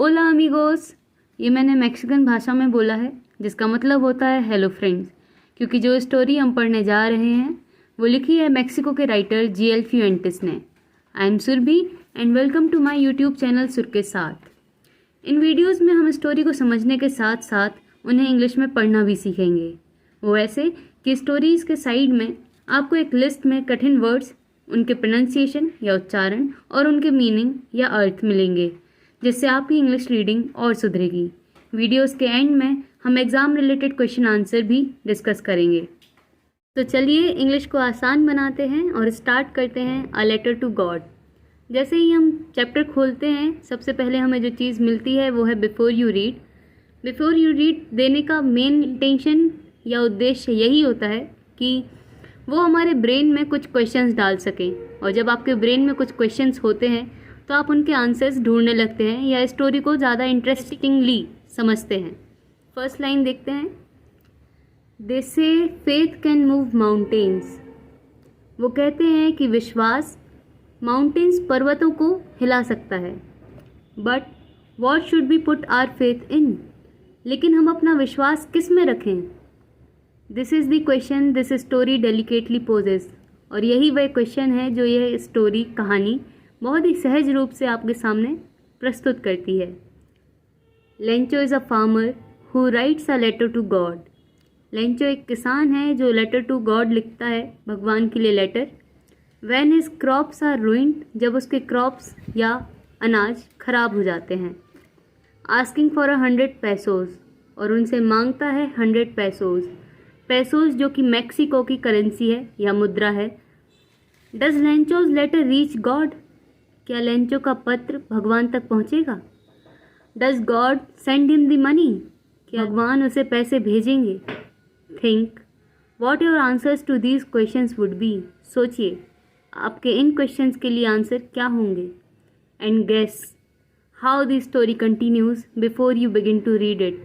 ओला amigos, ये मैंने Mexican भाषा में बोला है, जिसका मतलब होता है हेलो फ्रेंड्स, क्योंकि जो स्टोरी हम पढ़ने जा रहे हैं वो लिखी है मैक्सिको के राइटर जीएल फ्यूएंटेस ने। I am Surabhi and welcome to my YouTube channel सुर के साथ। इन वीडियोस में हम स्टोरी को समझने के साथ साथ उन्हें इंग्लिश में पढ़ना भी सीखेंगे। वो ऐसे कि स्टोरीज़ के साइड में आपको एक लिस्ट में कठिन वर्ड्स, उनके प्रोनाउंसिएशन या उच्चारण और उनके मीनिंग या अर्थ मिलेंगे, जिससे आपकी इंग्लिश रीडिंग और सुधरेगी। वीडियोस के एंड में हम एग्ज़ाम रिलेटेड क्वेश्चन आंसर भी डिस्कस करेंगे। तो चलिए इंग्लिश को आसान बनाते हैं और स्टार्ट करते हैं अ लेटर टू गॉड। जैसे ही हम चैप्टर खोलते हैं, सबसे पहले हमें जो चीज़ मिलती है वो है before you read. Before you read देने का मेन इंटेंशन या उद्देश्य यही होता है कि वो हमारे ब्रेन में कुछ क्वेश्चंस डाल सकें, और जब आपके ब्रेन में कुछ क्वेश्चंस होते हैं तो आप उनके आंसर्स ढूंढने लगते हैं या स्टोरी को ज़्यादा इंटरेस्टिंगली समझते हैं। फर्स्ट लाइन देखते हैं। दे से फेथ कैन मूव माउंटेन्स। वो कहते हैं कि विश्वास माउंटेन्स, पर्वतों को हिला सकता है। But what should be put our faith in. लेकिन हम अपना विश्वास किस में रखें? This is the question this story delicately poses. और यही वह क्वेश्चन है जो यह स्टोरी, कहानी बहुत ही सहज रूप से आपके सामने प्रस्तुत करती है। Lencho is a farmer who writes a letter to God. Lencho एक किसान है जो लेटर टू गॉड लिखता है, भगवान के लिए letter. When his crops are ruined, जब उसके क्रॉप्स या अनाज खराब हो जाते हैं। आस्किंग फॉर 100 पैसोज, और उनसे मांगता है 100 पैसोज। पैसोज जो कि मैक्सिको की करेंसी है या मुद्रा है। Does Lencho's letter reach God. क्या लेंचो का पत्र भगवान तक पहुंचेगा? Does God send him the money. क्या भगवान उसे पैसे भेजेंगे? Think what your answers to these questions would be. सोचिए आपके इन क्वेश्चंस के लिए आंसर क्या होंगे। And guess how the story continues before you begin to read it.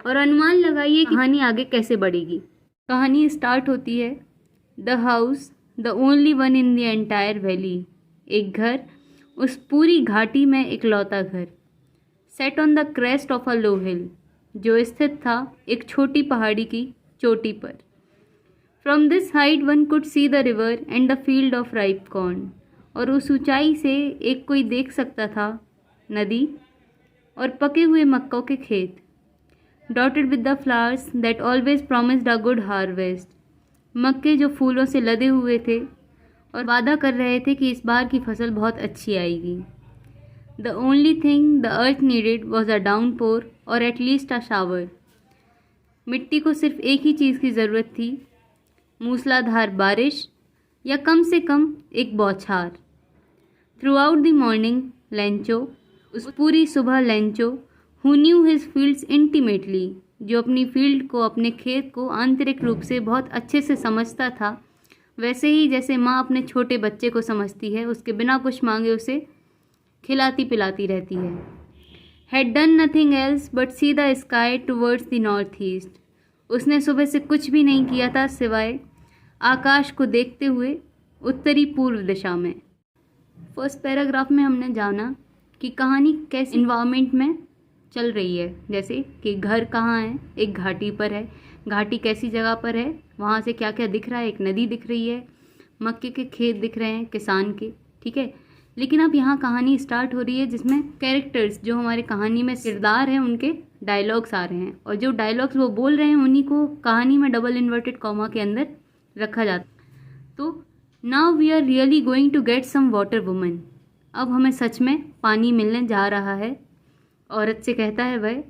और अनुमान लगाइए कि कहानी आगे कैसे बढ़ेगी। कहानी स्टार्ट होती है। The house the only one in the entire valley. एक घर, उस पूरी घाटी में इकलौता घर। Set on the crest of a low hill, जो स्थित था एक छोटी पहाड़ी की चोटी पर। From this height one could see the river and the field of ripe corn. और उस ऊंचाई से एक कोई देख सकता था नदी और पके हुए मक्कों के खेत। Dotted with the flowers that always promised a good harvest. मक्के जो फूलों से लदे हुए थे और वादा कर रहे थे कि इस बार की फसल बहुत अच्छी आएगी। The only thing the earth needed was a downpour और एटलीस्ट अ शावर। मिट्टी को सिर्फ एक ही चीज़ की ज़रूरत थी, मूसलाधार बारिश या कम से कम एक बौछार। Through out the morning Lencho, उस पूरी सुबह Lencho, who knew his fields intimately, जो अपनी फील्ड को, अपने खेत को आंतरिक रूप से बहुत अच्छे से समझता था, वैसे ही जैसे माँ अपने छोटे बच्चे को समझती है, उसके बिना कुछ मांगे उसे खिलाती पिलाती रहती है। Had done nothing else but see the sky towards the north east. उसने सुबह से कुछ भी नहीं किया था सिवाय आकाश को देखते हुए उत्तरी पूर्व दिशा में। फर्स्ट पैराग्राफ में हमने जाना कि कहानी कैसे इन्वायरमेंट में चल रही है, जैसे कि घर कहाँ है, एक घाटी पर है। घाटी कैसी जगह पर है, वहाँ से क्या क्या दिख रहा है, एक नदी दिख रही है, मक्के के खेत दिख रहे हैं किसान के, ठीक है। लेकिन अब यहाँ कहानी स्टार्ट हो रही है जिसमें कैरेक्टर्स, जो हमारे कहानी में किरदार हैं, उनके डायलॉग्स आ रहे हैं, और जो डायलॉग्स वो बोल रहे हैं उन्हीं को कहानी में डबल इन्वर्टेड कॉमा के अंदर रखा जाता। तो now we are really going to get some water woman. अब हमें सच में पानी मिलने जा रहा है। औरत से कहता है वह,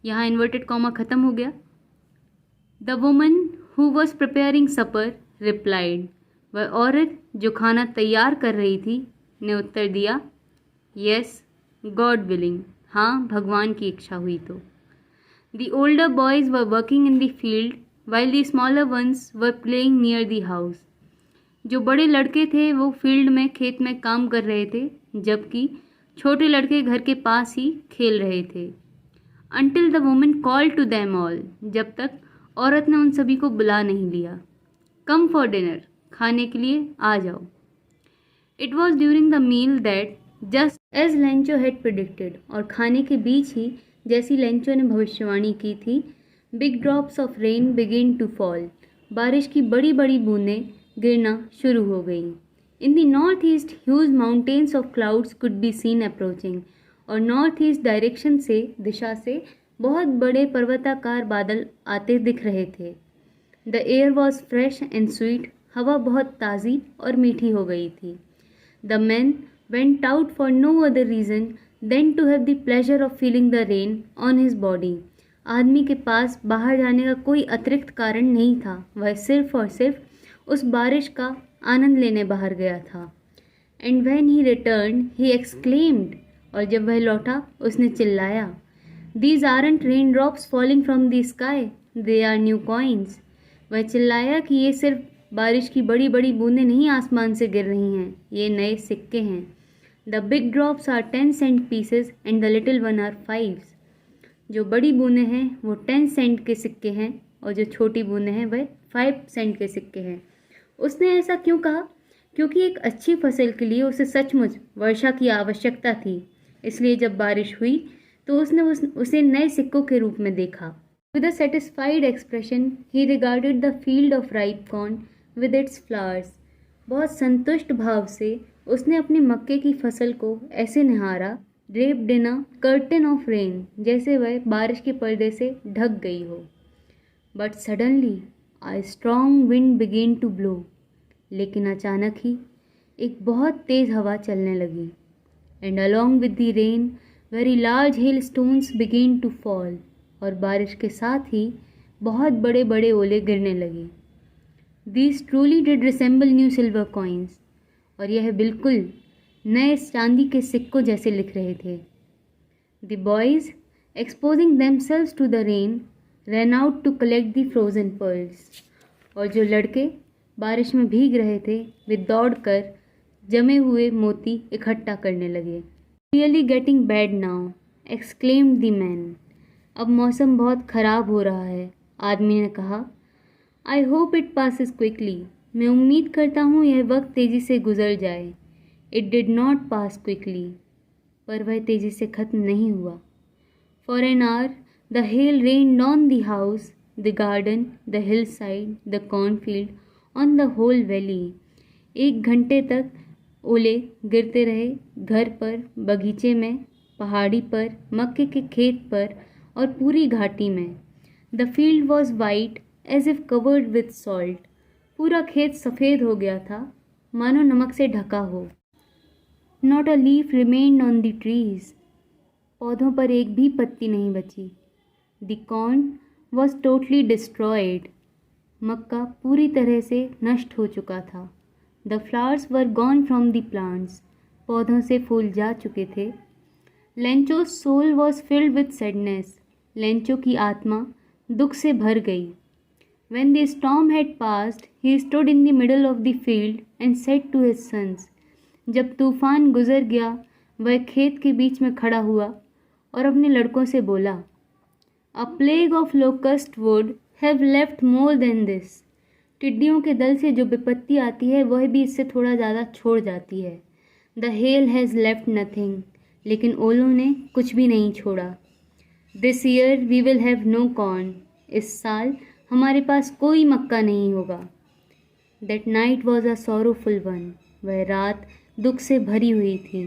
यहाँ इन्वर्टेड कॉमा ख़त्म हो गया। The woman who was preparing supper replied. वह औरत जो खाना तैयार कर रही थी ने उत्तर दिया, येस गॉड विलिंग, हाँ भगवान की इच्छा हुई तो। The older boys were working in the field while the smaller ones were playing near the house. जो बड़े लड़के थे वो फील्ड में, खेत में काम कर रहे थे, जबकि छोटे लड़के घर के पास ही खेल रहे थे। Until the woman call to them all, जब तक औरत ने उन सभी को बुला नहीं लिया। कम फॉर डिनर, खाने के लिए आ जाओ। It was during the meal that just as Lencho had predicted, और खाने के बीच ही जैसी लेंचो ने भविष्यवाणी की थी, big drops of rain begin to fall, बारिश की बड़ी बड़ी बूंदें गिरना शुरू हो गईं। In the north east huge mountains of clouds could be seen approaching, और नॉर्थ ईस्ट डायरेक्शन से, दिशा से बहुत बड़े पर्वताकार बादल आते दिख रहे थे। The air was fresh and sweet, हवा बहुत ताज़ी और मीठी हो गई थी। The man went out for no other reason than to have the pleasure of feeling the rain on his body. आदमी के पास बाहर जाने का कोई अतिरिक्त कारण नहीं था, वह सिर्फ और सिर्फ उस बारिश का आनंद लेने बाहर गया था। And when he return he exclaimed, और जब वह लौटा उसने चिल्लाया, these aren't raindrops falling from the sky, they are new coins. वह चिल्लाया कि ये सिर्फ बारिश की बड़ी बड़ी बूंदें नहीं आसमान से गिर रही हैं, ये नए सिक्के हैं। The big drops are 10 cent pieces and the little one are 5। जो बड़ी बूंदें हैं वो 10 सेंट के सिक्के हैं, और जो छोटी बूंदें हैं वह 5 सेंट के सिक्के हैं। उसने ऐसा क्यों कहा? क्योंकि एक अच्छी फसल के लिए उसे सचमुच वर्षा की आवश्यकता थी। इसलिए जब बारिश हुई तो उसने उसे नए सिक्कों के रूप में देखा। With a satisfied expression he regarded the field of ripe corn with its flowers. बहुत संतुष्ट भाव से उसने अपनी मक्के की फसल को ऐसे निहारा, draped in a curtain of rain, जैसे वह बारिश के पर्दे से ढक गई हो। But suddenly a strong wind began to blow. लेकिन अचानक ही एक बहुत तेज़ हवा चलने लगी। And along with the rain very large hailstones began to fall, और बारिश के साथ ही बहुत बड़े बड़े ओले गिरने लगे। These truly did resemble new silver coins, और यह बिल्कुल नए चांदी के सिक्कों जैसे लिख रहे थे। The boys exposing themselves to the rain ran out to collect the frozen pearls, और जो लड़के बारिश में भीग रहे थे वे दौड़कर जमे हुए मोती इकट्ठा करने लगे। Really getting bad now, exclaimed the man. अब मौसम बहुत ख़राब हो रहा है, आदमी ने कहा। I hope it passes quickly, मैं उम्मीद करता हूँ यह वक्त तेज़ी से गुजर जाए। It did not pass quickly, पर वह तेज़ी से ख़त्म नहीं हुआ। For an hour the hail rained on the house, the garden, the hillside, the cornfield, on the whole valley. 1 घंटे तक ओले गिरते रहे, घर पर, बगीचे में, पहाड़ी पर, मक्के के खेत पर और पूरी घाटी में। The field was white as if covered with salt, पूरा खेत सफ़ेद हो गया था, मानो नमक से ढका हो। Not a leaf remained on the trees, पौधों पर एक भी पत्ती नहीं बची। The corn was totally destroyed, मक्का पूरी तरह से नष्ट हो चुका था। The flowers were gone from the plants, पौधों से फूल जा चुके थे। Lencho's soul was filled with sadness, Lencho की आत्मा दुख से भर गई। When the storm had passed, he stood in the middle of the field and said to his sons, जब तूफान गुजर गया वह खेत के बीच में खड़ा हुआ और अपने लड़कों से बोला, A plague of locust would have left more than this. टिड्डियों के दल से जो विपत्ति आती है वह भी इससे थोड़ा ज़्यादा छोड़ जाती है। The hail has left nothing, लेकिन ओलों ने कुछ भी नहीं छोड़ा। This year we will have no corn. इस साल हमारे पास कोई मक्का नहीं होगा। That night was a sorrowful one. वह रात दुख से भरी हुई थी।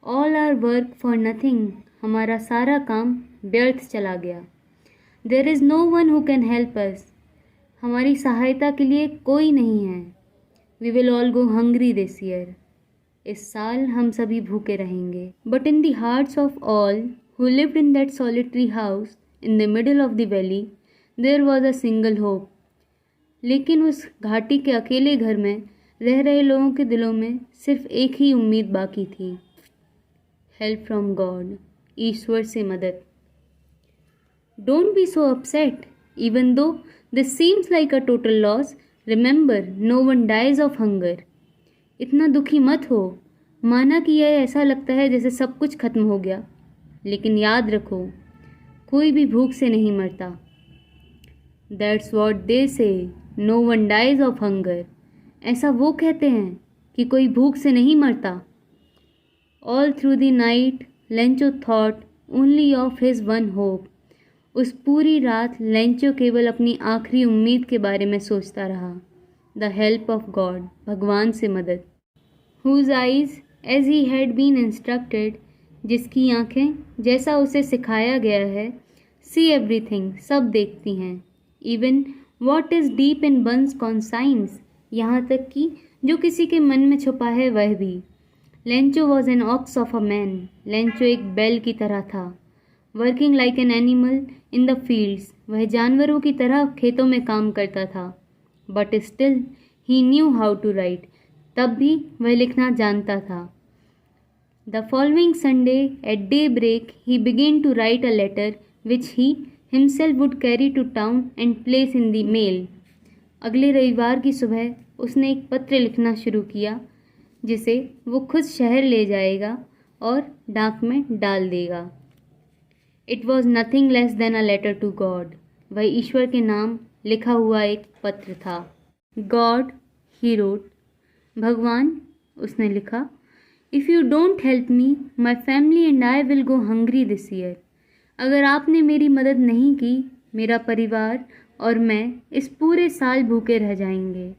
All our work for nothing. हमारा सारा काम व्यर्थ चला गया। There is no one who can help us. हमारी सहायता के लिए कोई नहीं है। We will all go hungry this year. इस साल हम सभी भूखे रहेंगे। But in the hearts of all who lived in that solitary house in the middle of the valley, there was a single hope. लेकिन उस घाटी के अकेले घर में रह रहे लोगों के दिलों में सिर्फ एक ही उम्मीद बाकी थी, हेल्प फ्रॉम गॉड, ईश्वर से मदद। Don't be so upset even though this seems like a total loss, remember no one dies of hunger. इतना दुखी मत हो, माना कि यह ऐसा लगता है जैसे सब कुछ खत्म हो गया, लेकिन याद रखो कोई भी भूख से नहीं मरता। That's what they say, no one dies of hunger. ऐसा वो कहते हैं कि कोई भूख से नहीं मरता। All through the night Lencho thought only of his one hope. उस पूरी रात लेंचो केवल अपनी आखिरी उम्मीद के बारे में सोचता रहा, द हेल्प ऑफ गॉड, भगवान से मदद। Whose eyes as he had been instructed, जिसकी आंखें जैसा उसे सिखाया गया है, सी एवरीथिंग, सब देखती हैं, even what is deep in one's conscience, यहाँ तक कि जो किसी के मन में छुपा है वह भी। Lencho was an ox of a man, Lencho एक बैल की तरह था। Working like an animal in the fields, वह जानवरों की तरह खेतों में काम करता था। But still he knew how to write, तब भी वह लिखना जानता था। The following Sunday at daybreak he began to write a letter which he himself would carry to town and place in the mail. अगले रविवार की सुबह उसने एक पत्र लिखना शुरू किया जिसे वो खुद शहर ले जाएगा और डाक में डाल देगा। It was nothing less than a letter to God, वह ईश्वर के नाम लिखा हुआ एक पत्र था। गॉड, ही रोट, भगवान, उसने लिखा, if you don't help me my family and I will go hungry this year. अगर आपने मेरी मदद नहीं की, मेरा परिवार और मैं इस पूरे साल भूखे रह जाएंगे।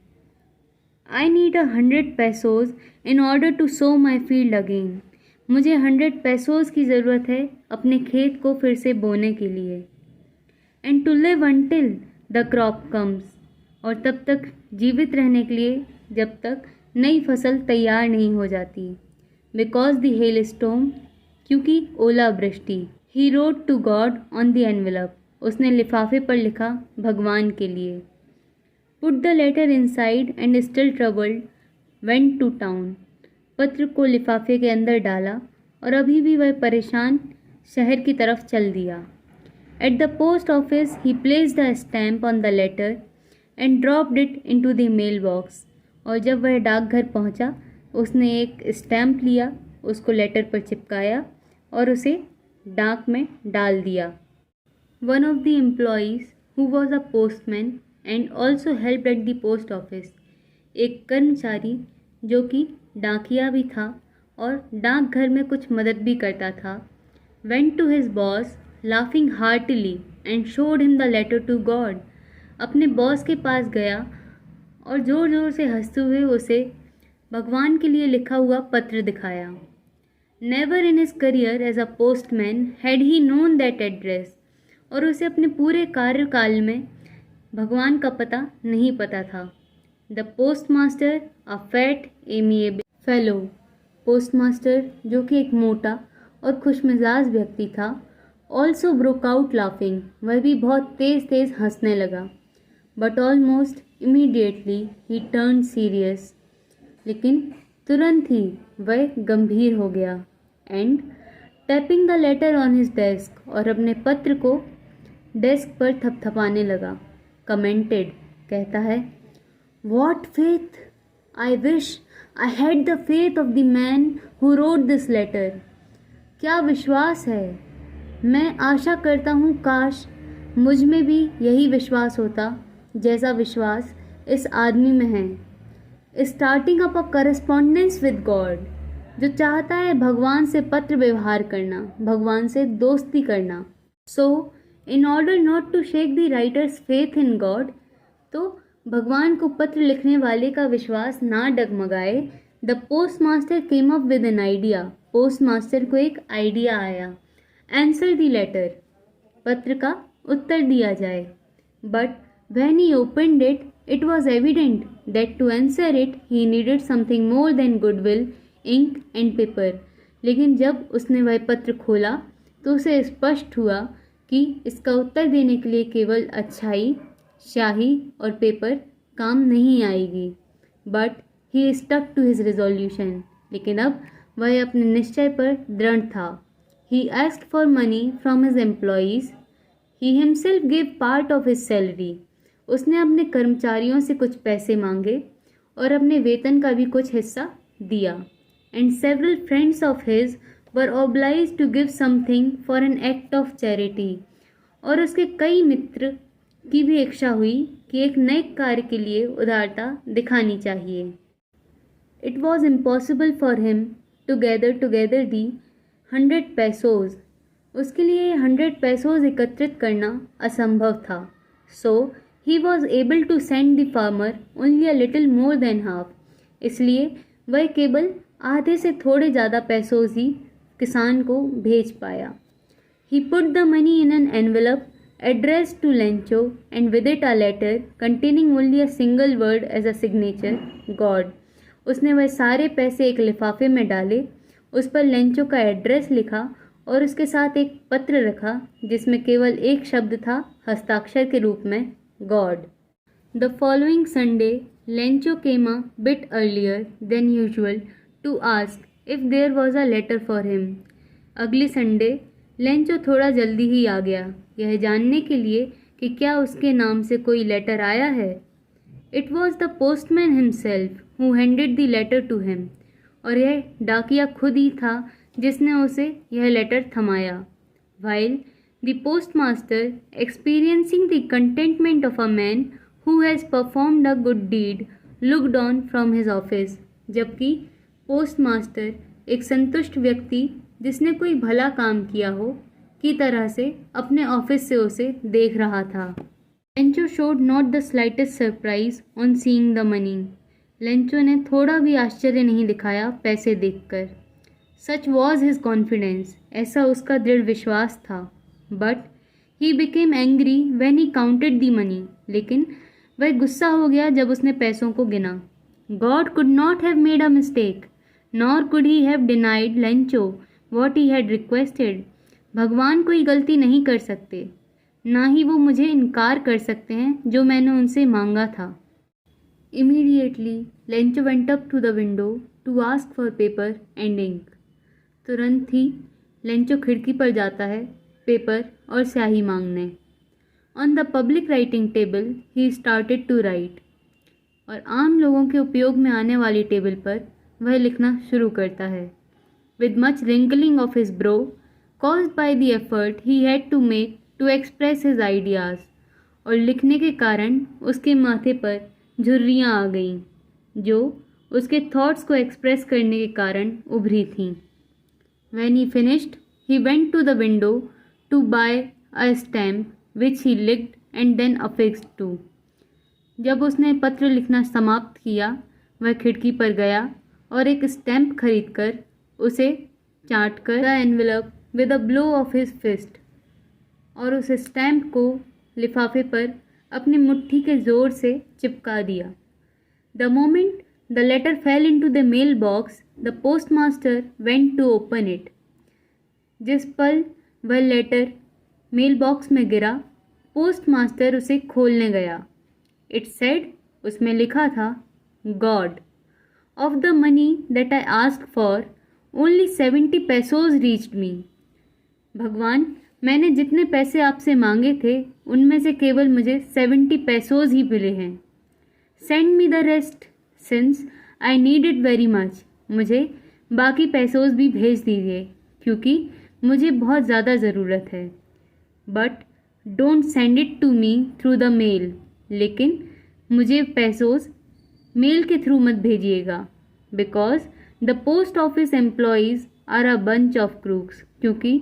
I need 100 pesos in order to sow my field again. मुझे 100 पैसोज की ज़रूरत है अपने खेत को फिर से बोने के लिए। And to live until the crop comes, और तब तक जीवित रहने के लिए जब तक नई फसल तैयार नहीं हो जाती। बिकॉज द हेल स्टॉर्म, क्योंकि ओला वृष्टि। He wrote to God on the envelope, उसने लिफाफे पर लिखा भगवान के लिए। Put the letter inside and still troubled went to town, पत्र को लिफाफे के अंदर डाला और अभी भी वह परेशान शहर की तरफ चल दिया। At the post office he placed the stamp on the letter and dropped it into the mailbox, और जब वह डाकघर पहुंचा उसने एक स्टैम्प लिया, उसको लेटर पर चिपकाया और उसे डाक में डाल दिया। One of the employees who was a postman and also helped eight the post office, एक कर्मचारी जो कि डाकिया भी था और डाकघर में कुछ मदद भी करता था, went to his boss laughing heartily and showed him the letter to God, अपने बॉस के पास गया और ज़ोर ज़ोर से हंसते हुए उसे भगवान के लिए लिखा हुआ पत्र दिखाया। Never in his career as a postman had he known that address, और उसे अपने पूरे कार्यकाल में भगवान का पता नहीं पता था। The post master, a fat amiable fellow, postmaster जो कि एक मोटा और खुशमिजाज व्यक्ति था, ऑल्सो ब्रोक आउट लाफिंग, वह भी बहुत तेज़ तेज़ हंसने लगा। But almost immediately he turn serious, लेकिन तुरंत ही वह गंभीर हो गया। And tapping the later on his desk, और अपने पत्र को डेस्क पर थपथपाने लगा। कमेंटेड, कहता है, what faith, I wish I had the faith of the man who wrote this letter. क्या विश्वास है, मैं आशा करता हूँ काश मुझ में भी यही विश्वास होता जैसा विश्वास इस आदमी में है। Starting up a correspondence with God, जो चाहता है भगवान से पत्र व्यवहार करना, भगवान से दोस्ती करना। So in order not to shake the writer's faith in God, तो भगवान को पत्र लिखने वाले का विश्वास ना डगमगाए, the post master came up with an idea, post master को एक आइडिया आया। आंसर द लेटर, पत्र का उत्तर दिया जाए। But when he opened it, it was evident that to answer it he needed something more than goodwill, ink and paper. लेकिन जब उसने वह पत्र खोला तो उसे स्पष्ट हुआ कि इसका उत्तर देने के लिए केवल अच्छाई, स्याही और पेपर काम नहीं आएगी। But he stuck to his resolution, लेकिन अब वह अपने निश्चय पर दृढ़ था। He asked for money from his employees, he himself give part of his salary, उसने अपने कर्मचारियों से कुछ पैसे मांगे और अपने वेतन का भी कुछ हिस्सा दिया। And several friends of his were obliged to give something for an act of charity, और उसके कई मित्र की भी इच्छा हुई कि एक नए कार्य के लिए उदारता दिखानी चाहिए। It was impossible for him to gather the 100 pesos. उसके लिए 100 पैसोज एकत्रित करना असंभव था। So he was able to send the farmer only a little more than half. इसलिए वह केवल आधे से थोड़े ज़्यादा पैसोज ही किसान को भेज पाया। He put the money in an envelope addressed to Lencho and with it a letter containing only a single word as a signature, God. उसने वह सारे पैसे एक लिफाफे में डाले, उस पर लेंचो का एड्रेस लिखा और उसके साथ एक पत्र रखा जिसमें केवल एक शब्द था हस्ताक्षर के रूप में, God. The following Sunday, Lencho came a bit earlier than usual to ask if there was a letter for him. अगली संडे लेंचो थोड़ा जल्दी ही आ गया यह जानने के लिए कि क्या उसके नाम से कोई लेटर आया है। It was the postman himself who handed the letter to him. और यह डाकिया खुद ही था जिसने उसे यह लेटर थमाया। While the post master experiencing the contentment of a man who has performed a good deed looked on from his office. जबकि पोस्ट मास्टर एक संतुष्ट व्यक्ति जिसने कोई भला काम किया हो की तरह से अपने ऑफिस से उसे देख रहा था। Lencho showed not the slightest surprise on seeing the money. Lencho ने थोड़ा भी आश्चर्य नहीं दिखाया पैसे देखकर। सच वॉज हिज कॉन्फिडेंस, ऐसा उसका दृढ़ विश्वास था। But he became angry when he counted the money. लेकिन वह गुस्सा हो गया जब उसने पैसों को गिना। God could not have made a mistake nor could he have denied Lencho what he had requested. भगवान कोई गलती नहीं कर सकते, ना ही वो मुझे इनकार कर सकते हैं जो मैंने उनसे मांगा था। Immediately Lencho went up to the window to ask for paper and ink. तुरंत ही लेंचो खिड़की पर जाता है पेपर और स्याही मांगने। On the public writing table he started to write. और आम लोगों के उपयोग में आने वाली टेबल पर वह लिखना शुरू करता है। With much wrinkling of his brow, caused by the effort he had to make to express his ideas, और लिखने के कारण उसके माथे पर झुर्रियाँ आ गईं जो उसके थॉट्स को एक्सप्रेस करने के कारण उभरी थीं। When he finished, he went to the window to buy a stamp which he licked and then affixed to. जब उसने पत्र लिखना समाप्त किया वह खिड़की पर गया और एक स्टैम्प खरीदकर उसे चाट कर the envelope with a blow of his fist, और उस स्टैम्प को लिफाफे पर अपनी मुट्ठी के ज़ोर से चिपका दिया। The moment the letter fell into the mailbox the post master went to open it. जिस पल वह लेटर मेल बॉक्स में गिरा पोस्ट मास्टर उसे खोलने गया। इट सेड, उसमें लिखा था, God of the money that I ask for only 70 pesos reached me. भगवान, मैंने जितने पैसे आपसे मांगे थे उनमें से केवल मुझे 70 पैसोज ही मिले हैं। Send me the rest since I need it very much. मुझे बाकी पैसोज भी भेज दीजिए क्योंकि मुझे बहुत ज़्यादा ज़रूरत है। But don't send it to me through the mail. लेकिन मुझे पैसोज मेल के थ्रू मत भेजिएगा। Because the post office employees are a bunch of crooks. क्योंकि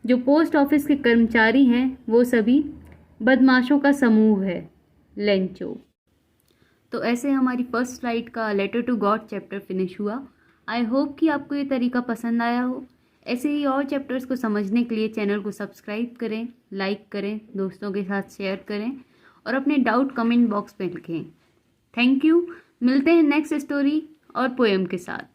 जो पोस्ट ऑफिस के कर्मचारी हैं वो सभी बदमाशों का समूह है। लेंचो। तो ऐसे हमारी फर्स्ट स्लाइड का letter to God chapter finish हुआ। आई होप कि आपको ये तरीका पसंद आया हो। ऐसे ही और चैप्टर्स को समझने के लिए चैनल को सब्सक्राइब करें, लाइक करें, दोस्तों के साथ शेयर करें और अपने डाउट कमेंट बॉक्स में लिखें। Thank you. मिलते हैं नेक्स्ट स्टोरी और पोएम के साथ।